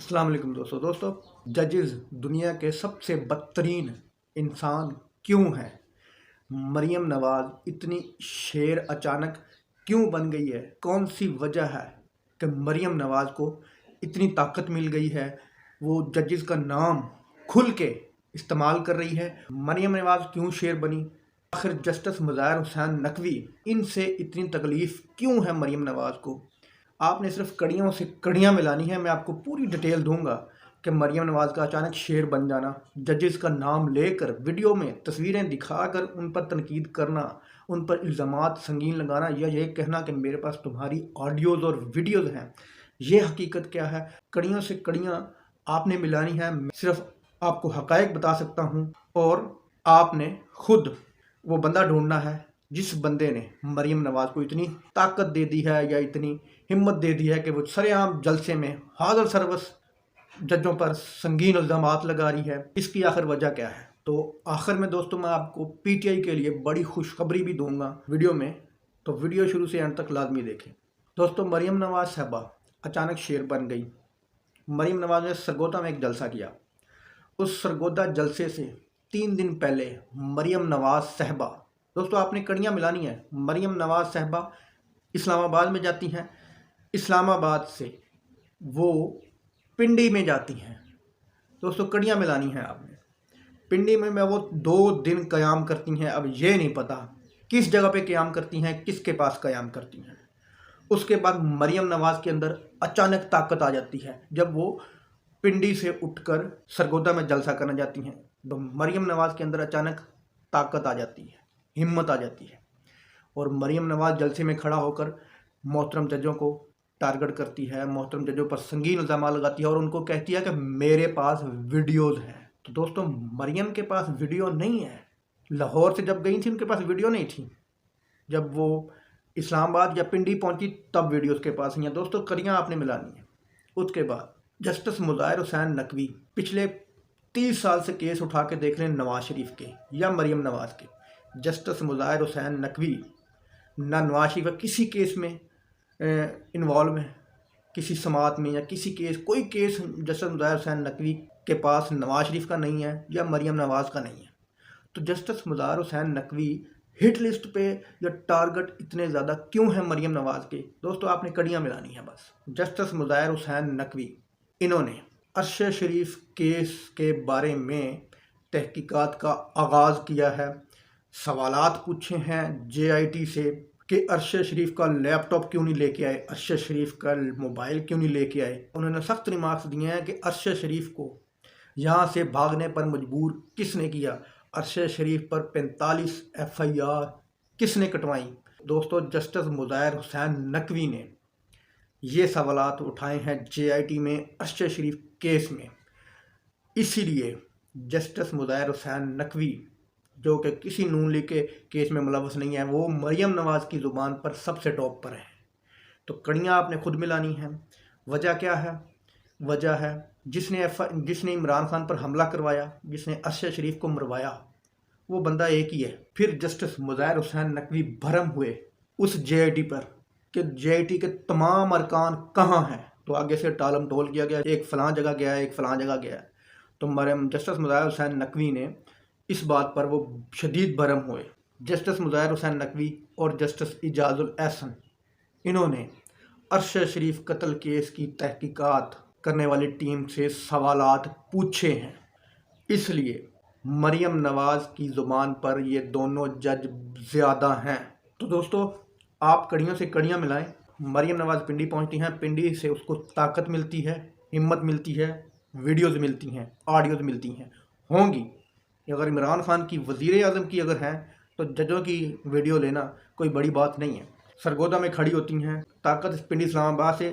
अस्सलाम वालेकुम दोस्तों जजेस दुनिया के सबसे बदतरीन इंसान क्यों हैं? मरियम नवाज़ इतनी शेर अचानक क्यों बन गई है? कौन सी वजह है कि मरियम नवाज़ को इतनी ताकत मिल गई है? वो जजेस का नाम खुल के इस्तेमाल कर रही है। मरियम नवाज़ क्यों शेर बनी? आखिर जस्टिस मुज़ाहिर हुसैन नकवी इनसे इतनी तकलीफ़ क्यों है मरियम नवाज़ को? आपने सिर्फ कड़ियों से कड़ियाँ मिलानी है। मैं आपको पूरी डिटेल दूंगा कि मरियम नवाज़ का अचानक शेर बन जाना, जजेस का नाम लेकर वीडियो में तस्वीरें दिखाकर उन पर तनकीद करना, उन पर इल्ज़ामात संगीन लगाना या ये कहना कि मेरे पास तुम्हारी ऑडियोज़ और वीडियोज़ हैं। ये हकीकत क्या है? कड़ियों से कड़ियाँ आपने मिलानी है। मैं सिर्फ आपको हक़ाइक़ बता सकता हूँ और आपने खुद वो बंदा ढूंढना है जिस बंदे ने मरियम नवाज़ को इतनी ताकत दे दी है या इतनी हिम्मत दे दी है कि वो सरेआम जलसे में हाज़िर सर्वस जजों पर संगीन इल्ज़ामात लगा रही है। इसकी आखिर वजह क्या है? तो आखिर में दोस्तों मैं आपको पीटीआई के लिए बड़ी खुशखबरी भी दूंगा वीडियो में, तो वीडियो शुरू से अंत तक लाजमी देखें। दोस्तों, मरियम नवाज़ साहबा अचानक शेर बन गई। मरियम नवाज़ ने सरगोदा में एक जलसा किया। उस सरगोदा जलसे से 3 दिन पहले मरियम नवाज़ साहबा, दोस्तों आपने कड़ियाँ मिलानी है, मरियम नवाज़ साहबा इस्लामाबाद में जाती हैं। इस्लामाबाद से वो पिंडी में जाती हैं। दोस्तों कड़ियाँ मिलानी हैं आपने। पिंडी में वो 2 दिन क़याम करती हैं। अब ये नहीं पता किस जगह पे क़याम करती हैं, किसके पास क़याम करती हैं। उसके बाद मरियम नवाज़ के अंदर अचानक ताकत आ जाती है। जब वो पिंडी से उठकर सरगोदा में जलसा करने जाती हैं तो मरियम नवाज़ के अंदर अचानक ताकत आ जाती है, हिम्मत आ जाती है और मरियम नवाज़ जलसे में खड़ा होकर मोहतरम जजों को टारगेट करती है, मोहतरम जजों पर संगीन इल्ज़ाम लगाती है और उनको कहती है कि मेरे पास वीडियोज़ हैं। तो दोस्तों मरियम के पास वीडियो नहीं है। लाहौर से जब गई थी उनके पास वीडियो नहीं थी। जब वो इस्लामाबाद या पिंडी पहुंची तब वीडियो उसके पास नहीं है। दोस्तों कड़ियाँ आपने मिलानी है। उसके बाद जस्टिस मुज़ाहिर हुसैन नकवी पिछले 30 साल से केस उठा के देख लें नवाज़ शरीफ के या मरियम नवाज़ के। जस्टिस मुज़ाहिर हुसैन नकवी ना नवाज़ शरीफ किसी केस में इन्वॉल्व है, किसी समात में या किसी केस, कोई केस जस्टिस मुज़ाहिर हुसैन नकवी के पास नवाज़ शरीफ का नहीं है या मरियम नवाज़ का नहीं है। तो justice Mazahar Hussain Naqvi hit list पे या टारगेट इतने ज़्यादा क्यों हैं मरियम नवाज़ के? दोस्तों आपने कड़ियाँ मिलानी है बस। जस्टिस मुज़ाहिर हुसैन नकवी इन्होंने अरशद शरीफ केस के बारे में तहकीकात का आगाज़ किया है। सवालात पूछे हैं JIT से कि अरशद शरीफ का लैपटॉप क्यों नहीं लेके आए, अरशद शरीफ का मोबाइल क्यों नहीं लेके आए। उन्होंने सख्त रिमार्क्स दिए हैं कि अरशद शरीफ को यहाँ से भागने पर मजबूर किसने किया, अरशद शरीफ पर 45 FIR किसने कटवाई। दोस्तों जस्टिस मुज़ाहिर हुसैन नकवी ने ये सवालात उठाए हैं JIT में अरशद शरीफ केस में। इसीलिए जस्टिस मुज़ाहिर हुसैन नकवी जो कि किसी नून लीग के केस में मुलव्वस नहीं है, वो मरियम नवाज़ की ज़ुबान पर सबसे टॉप पर है। तो कड़ियाँ आपने खुद मिलानी है। वजह क्या है? वजह है जिसने इमरान खान पर हमला करवाया, जिसने अरशद शरीफ को मरवाया, वो बंदा एक ही है। फिर जस्टिस मुज़ाहिर हुसैन नकवी भरम हुए उस JIT पर कि JIT के तमाम अरकान कहाँ हैं। तो आगे से टालम टोल किया गया, एक फ़लाँ जगह गया है, एक फ़लाँ जगह गया है। तो जस्टिस मुज़ाहिर हुसैन नकवी ने इस बात पर वो शदीद भरम हुए। जस्टिस मुज़ाहिर हुसैन नकवी और जस्टिस इजाज़ुल एहसन इन्होंने अरशद शरीफ कत्ल केस की तहकीकात करने वाली टीम से सवालात पूछे हैं। इसलिए मरियम नवाज़ की ज़ुबान पर ये दोनों जज ज़्यादा हैं। तो दोस्तों आप कड़ियों से कड़ियाँ मिलाएं। मरियम नवाज़ पिंडी पहुंचती हैं, पिंडी से उसको ताकत मिलती है, हिम्मत मिलती है, वीडियोज़ मिलती हैं, ऑडियोज़ मिलती हैं, होंगी। अगर इमरान खान की वज़ीर आज़म की अगर हैं तो जजों की वीडियो लेना कोई बड़ी बात नहीं है। सरगोदा में खड़ी होती हैं, ताकत पिंडी इस्लामाबाद से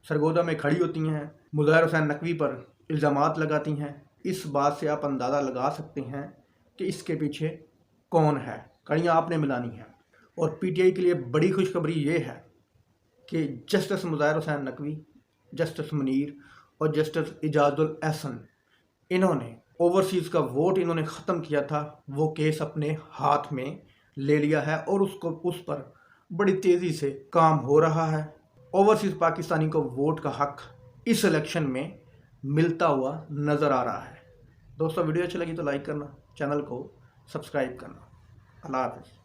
सरगोदा में खड़ी होती हैं, मुज़ाहिर हुसैन नकवी पर इल्ज़ामात लगाती हैं। इस बात से आप अंदाज़ा लगा सकते हैं कि इसके पीछे कौन है। कड़ियाँ आपने मिलानी है। और PTI के लिए बड़ी खुशखबरी ये है कि जस्टिस मुज़ाहिर हुसैन नकवी, जस्टिस मुनीर और जस्टिस इजाज़ुल एहसन इन्होंने ओवरसीज़ का वोट इन्होंने ख़त्म किया था, वो केस अपने हाथ में ले लिया है और उस पर बड़ी तेज़ी से काम हो रहा है। ओवरसीज़ पाकिस्तानी को वोट का हक इस इलेक्शन में मिलता हुआ नज़र आ रहा है। दोस्तों वीडियो अच्छी लगी तो लाइक करना, चैनल को सब्सक्राइब करना। अल्लाह हाफ़िज़।